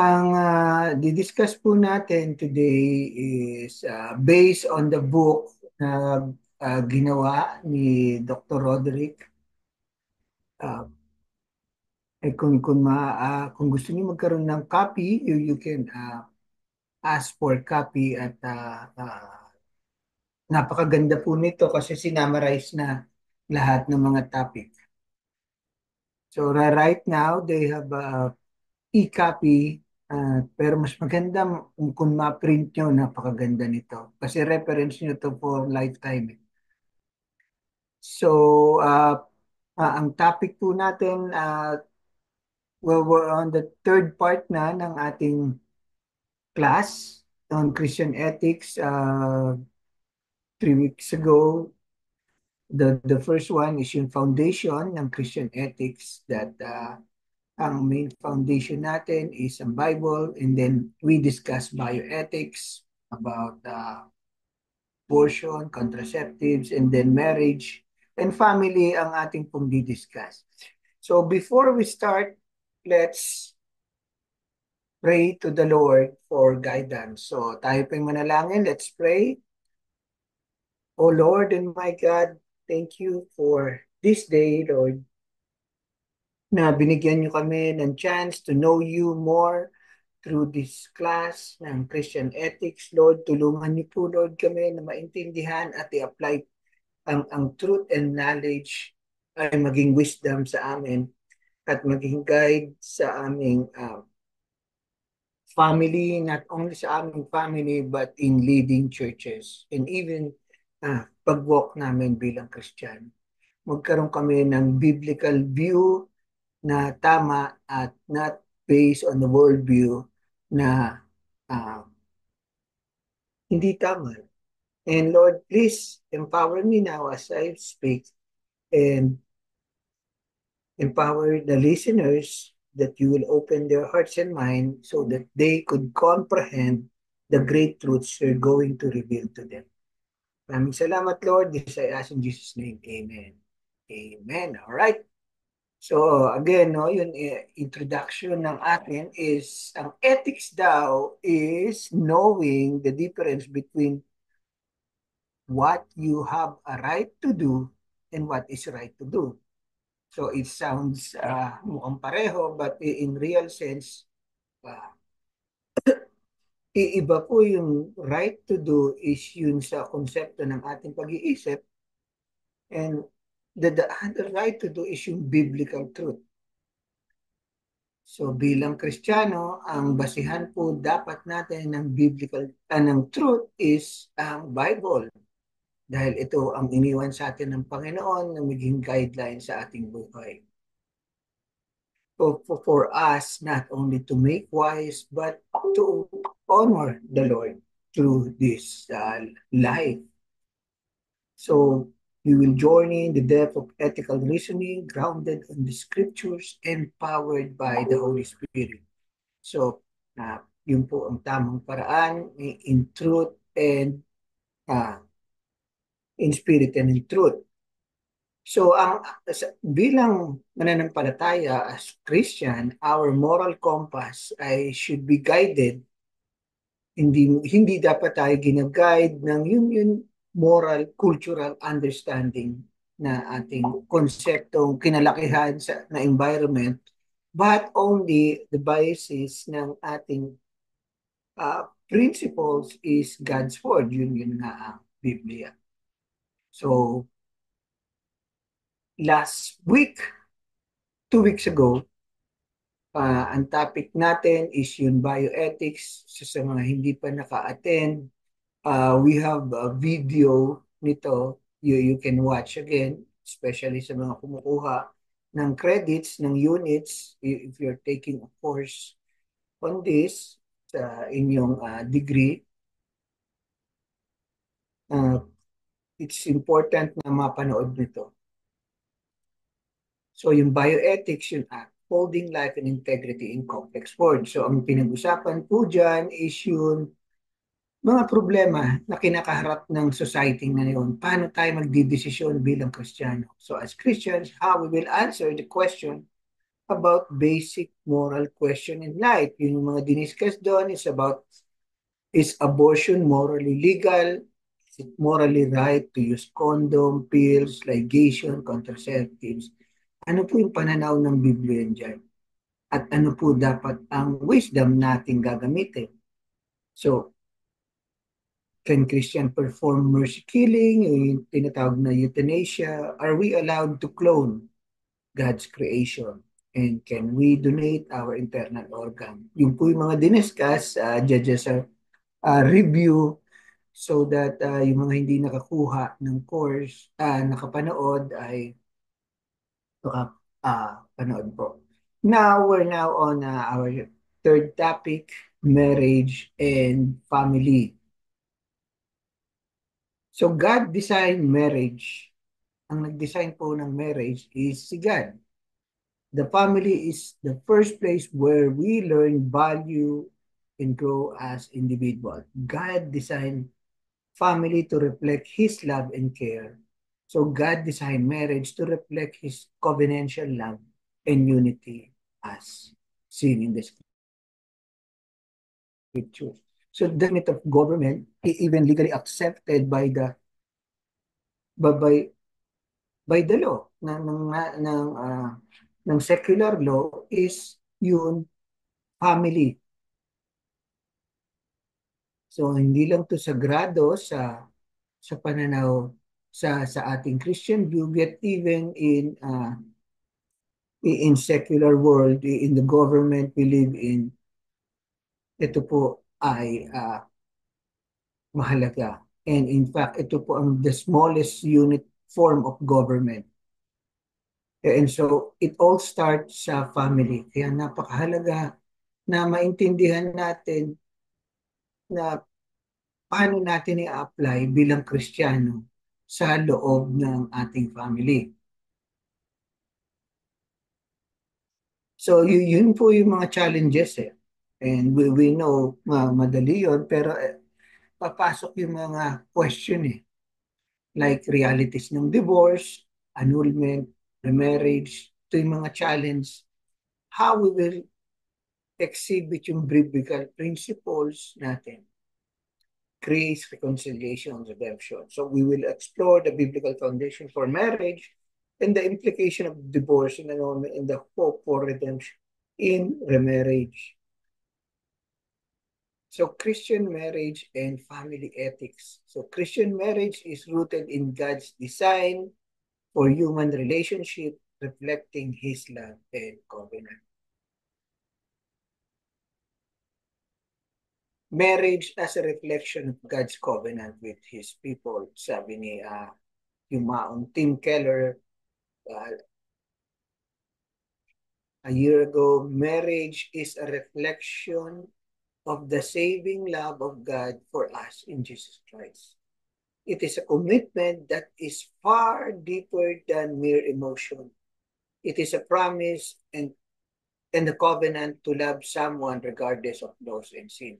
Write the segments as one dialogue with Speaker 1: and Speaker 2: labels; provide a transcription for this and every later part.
Speaker 1: Ang didiscuss po natin today is based on the book na ginawa ni Dr. Roderick. Uh, kung gusto niyo magkaroon ng copy, you can ask for copy at napakaganda po nito kasi sinamarize na lahat ng mga topic. So right now, they have e-copy, pero mas maganda kung ma-print nyo, napakaganda nito. Kasi reference nyo to for lifetime. So, ang topic po natin, we're on the third part na ng ating class on Christian ethics. 3 weeks ago, the first one is yung foundation ng Christian ethics that ang main foundation natin is ang Bible, and then we discuss bioethics about abortion, contraceptives, and then marriage and family ang ating pong didiscuss. So before we start, let's pray to the Lord for guidance. So tayo po yung manalangin. Let's pray. O Lord and my God, thank you for this day, Lord, na binigyan niyo kami ng chance to know you more through this class ng Christian ethics. Lord, tulungan niyo po, Lord, kami na maintindihan at i-apply ang truth and knowledge ay maging wisdom sa amin at maging guide sa aming family, not only sa aming family, but in leading churches and even pag-walk namin bilang Christian. Magkaroon kami ng biblical view na tama at not based on the worldview na uh, hindi tama. And Lord, please empower me now as I speak and empower the listeners that you will open their hearts and minds so that they could comprehend the great truths you're going to reveal to them. Maraming salamat, Lord. This I ask in Jesus' name. Amen. Amen. All right. So again, no, yung introduction ng atin is ang ethics daw is knowing the difference between what you have a right to do and what is right to do. So it sounds mukhang pareho, but in real sense, uh, iiba po yung right to do is yun sa konsepto ng ating pag-iisip, and the other right to do is yung biblical truth. So bilang Kristiyano, ang basihan po dapat natin ng biblical ng truth is ang Bible. Dahil ito ang iniwan sa atin ng Panginoon na maging guideline sa ating buhay. For us, not only to make wise, but to honor the Lord through this life. So we will journey in the depth of ethical reasoning grounded on the scriptures and powered by the Holy Spirit. So yun po ang tamang paraan in truth and in spirit and in truth. So bilang mananampalataya as Christian, our moral compass ay should be guided. Hindi dapat tayo gina-guide ng yun moral cultural understanding na ating konseptong kinalakihan na environment, but only the basis ng ating principles is God's word. Yun nga ang Biblia. So last week, 2 weeks ago, ang topic natin is yung bioethics. So, sa mga hindi pa naka-attend, we have a video nito. You can watch again, especially sa mga kumukuha ng credits, ng units, if you're taking a course on this sa inyong degree. It's important na mapanood nito. So yung bioethics, yung upholding life and integrity in complex world. So ang pinag-usapan po dyan is yung mga problema na kinakaharap ng society ngayon. Paano tayo magdidesisyon bilang Kristiyano? So as Christians, how we will answer the question, about basic moral question in life. Yung mga diniscuss doon is about, is abortion morally legal? Is it morally right to use condom, pills, ligation, contraceptives? Ano po yung pananaw ng Biblia dyan? At ano po dapat ang wisdom natin gagamitin? So, can Christian perform mercy killing, yung tinatawag na euthanasia? Are we allowed to clone God's creation? And can we donate our internal organ? Yung po yung mga diniscuss, judges are review so that yung mga hindi nakakuha ng course, nakapanood ay makapanood po. Now, we're now on our third topic, marriage and family. So God designed marriage. Ang nag-design po ng marriage is si God. The family is the first place where we learn value and grow as individuals. God designed family to reflect His love and care. So God designed marriage to reflect His covenantal love and unity as seen in the scripture. So the limit of government, even legally accepted by by the law ng secular law is yun family. So hindi lang to sagrado sa pananaw sa ating Christian view, yet even in secular world, in the government we live in, ito po ay mahalaga. And in fact, ito po ang the smallest unit form of government. And so it all starts sa family. Kaya napakahalaga na maintindihan natin na paano natin i-apply bilang Kristiyano sa loob ng ating family. So yun po yung mga challenges eh. And we know madali yun, pero papasok yung mga question eh. Like realities ng divorce, annulment, remarriage, ito yung mga challenge. How we will exhibit yung biblical principles natin. Grace, reconciliation, redemption. So we will explore the biblical foundation for marriage and the implication of divorce and annulment and the hope for redemption in remarriage. So Christian marriage and family ethics. So Christian marriage is rooted in God's design for human relationship, reflecting His love and covenant. Marriage as a reflection of God's covenant with His people. Sabi ni yung Tim Keller uh, a year ago, marriage is a reflection of the saving love of God for us in Jesus Christ. It is a commitment that is far deeper than mere emotion. It is a promise and a covenant to love someone regardless of loss and sin.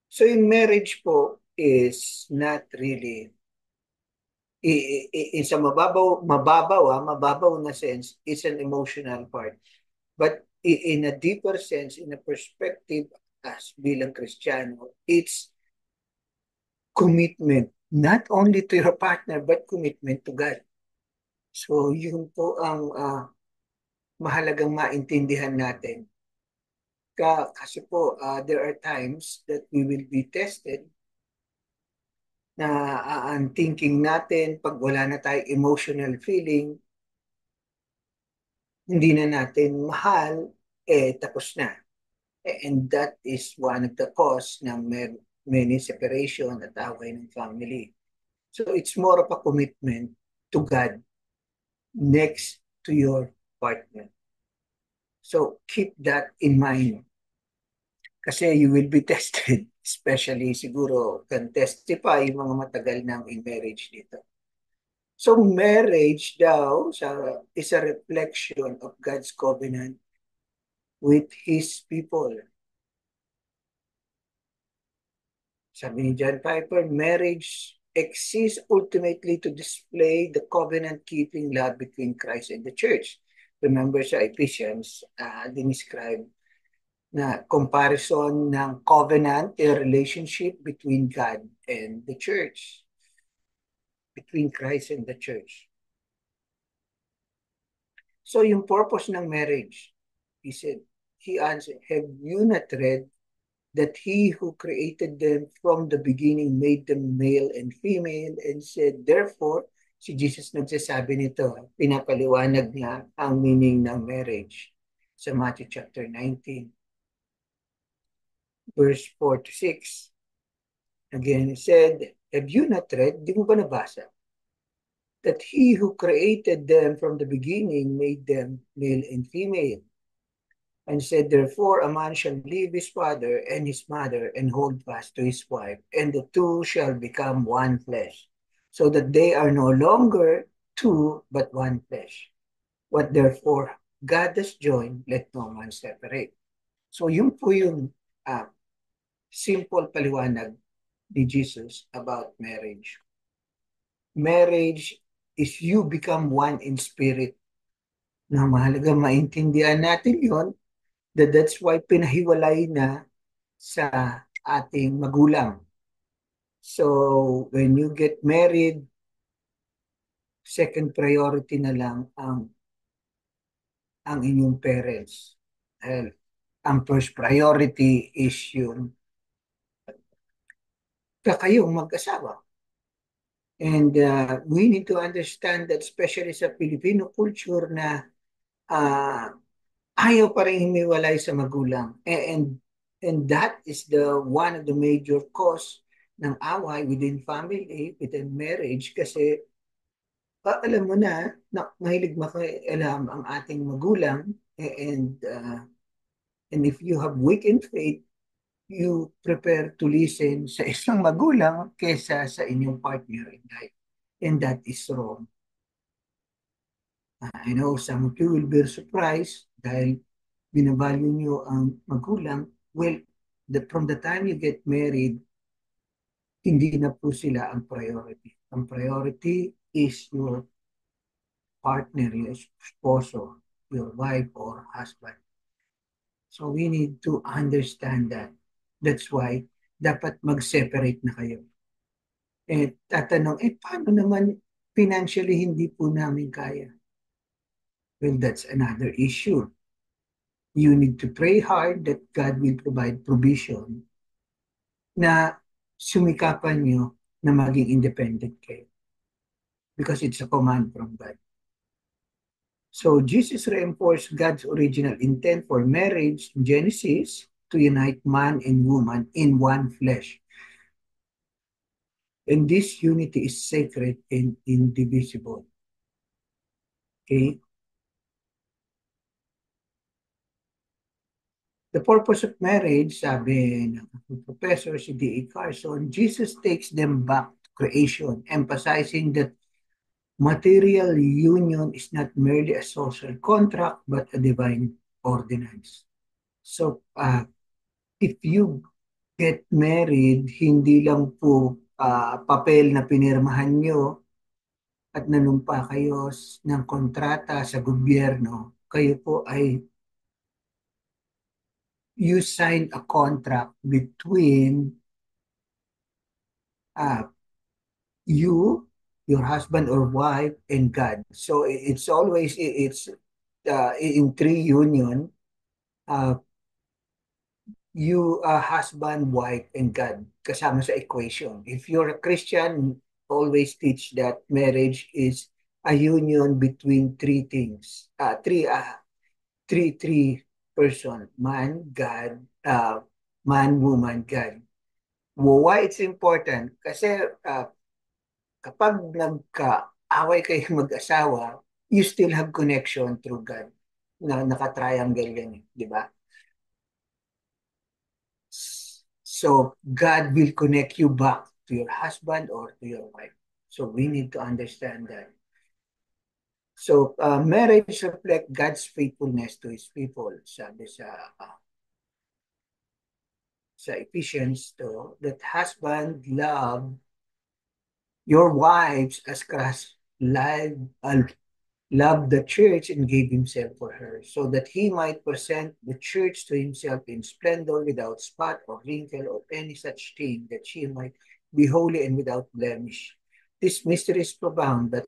Speaker 1: So in marriage po is not really, it's a mababaw na sense, it's an emotional part. But in a deeper sense, in a perspective as bilang Kristiyano, it's commitment, not only to your partner, but commitment to God. So yun po ang mahalagang maintindihan natin. Kasi po, there are times that we will be tested na ang thinking natin, pag wala na tayo emotional feeling, hindi na natin mahal, tapos na. And that is one of the cause ng many separation at away ng family. So it's more of a commitment to God next to your partner. So keep that in mind. Kasi you will be tested, especially siguro can testify yung mga matagal nang in marriage dito. So marriage daw is a reflection of God's covenant with His people. Sabi ni John Piper, marriage exists ultimately to display the covenant-keeping love between Christ and the church. remember sa Ephesians, dinescribe na comparison ng covenant, a relationship between God and the church, between Christ and the church. So yung purpose ng marriage, he said, he answered, have you not read that he who created them from the beginning made them male and female and said, therefore, si Jesus nagsasabi nito, pinapaliwanag niya ang meaning ng marriage sa Matthew chapter 19, verse 4 to 6. Again, he said, have you not read, di mo ba nabasa, that he who created them from the beginning made them male and female? And said, therefore, a man shall leave his father and his mother and hold fast to his wife, and the two shall become one flesh, so that they are no longer two, but one flesh. What therefore God has joined, let no man separate. So yun po yung simple paliwanag ni Jesus about marriage. Marriage is you become one in spirit. Na mahalaga maintindihan natin yon, that's why pinahiwalay na sa ating magulang. So, when you get married, second priority na lang ang inyong parents. Ang first priority is yung kakayong mag-asawa. And we need to understand that especially sa Filipino culture na ayaw pa rin himiwalay sa magulang. And that is the one of the major cause ng away within family, within marriage, kasi alam mo na mahilig makialam ang ating magulang, and if you have weakened faith, you prepare to listen sa isang magulang kesa sa inyong partner in life. And that is wrong. I know some of you will be surprised dahil binavalue nyo ang magulang. Well, from the time you get married, hindi na po sila ang priority. Ang priority is your partner, your sposo, your wife or husband. So we need to understand that. That's why dapat mag-separate na kayo. Eh, tatanong, paano naman financially hindi po namin kaya? Well, that's another issue. You need to pray hard that God will provide provision na sumikapan nyo na maging independent kayo. Because it's a command from God. So Jesus reinforced God's original intent for marriage in Genesis to unite man and woman in one flesh. And this unity is sacred and indivisible. Okay? The purpose of marriage, sabi ng Professor si D.A. Carson, Jesus takes them back to creation, emphasizing that material union is not merely a social contract, but a divine ordinance. So, if you get married, hindi lang po papel na pinirmahan nyo at nanumpa kayo ng kontrata sa gobyerno, kayo po ay you sign a contract between you, your husband or wife, and God. So it's always, it's in three union, you, husband, wife, and God, kasama sa equation. If you're a Christian, always teach that marriage is a union between three things, three person, man, God, man, woman, God. Why it's important? Kasi kapag nagka-away kayo mag-asawa, you still have connection through God na naka-triangle yan, di ba? So God will connect you back to your husband or to your wife. So we need to understand that. So marriage reflects God's faithfulness to His people. Sabi sa Ephesians 2, that husband love your wives as Christ loved the church and gave himself for her, so that he might present the church to himself in splendor, without spot or wrinkle or any such thing, that she might be holy and without blemish. This mystery is profound, but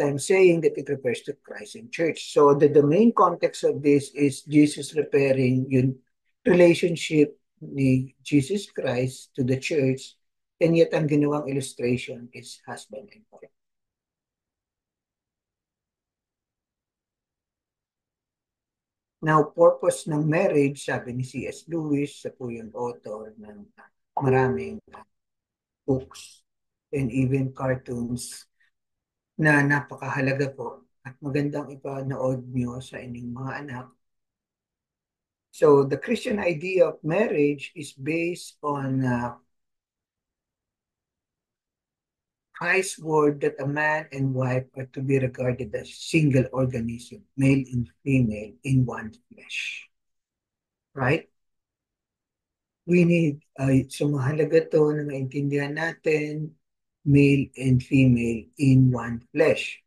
Speaker 1: I'm saying that it refers to Christ and church. So the main context of this is Jesus repairing yung relationship ni Jesus Christ to the church, and yet ang ginawang illustration is husband and wife. Now, purpose ng marriage, sabi ni C.S. Lewis, sa po yung author ng maraming books and even cartoons na napakahalaga po at magandang ipanood nyo sa inyong mga anak. So, the Christian idea of marriage is based on Christ's word that a man and wife are to be regarded as single organism, male and female, in one flesh. Right? We need, so mahalaga to na maintindihan natin, male and female in one flesh.